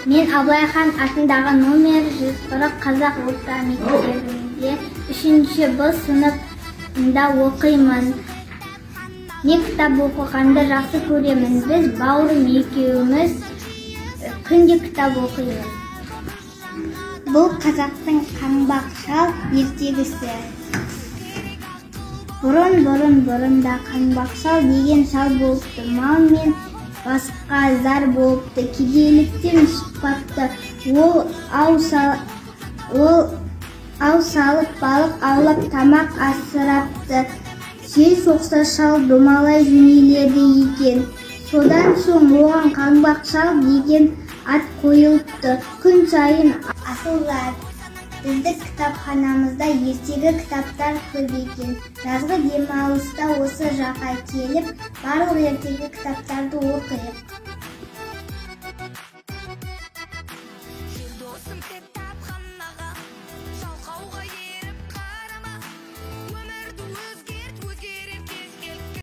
Мен Абылайхан атындағы номер 140 қазақ орта мектебінде 3-б сыныпта оқимын. Не кітап оқығанды жақсы көремін. Біз бауырым екеуміз күнде кітап оқимыз. Бұл қазақтың қаңбақ шал ертегісі. Бұрында қаңбақ шал деген шал болыпты. Мал мен басқа зар болыпты. Кедейліктен шықпапты. Ол ау салып балық аулап тамақ асырапты. Жел соқса шал домалай жөнеледі екен. Содан соң оған қаңбақ шал деген ат қойылыпты. Күн сайын асылдар. Біздің кітапханамызда ертегі кітаптар көп екен. Жазғы демалыста осы жаққа келіп, барлық ертегі кітаптарды оқиық.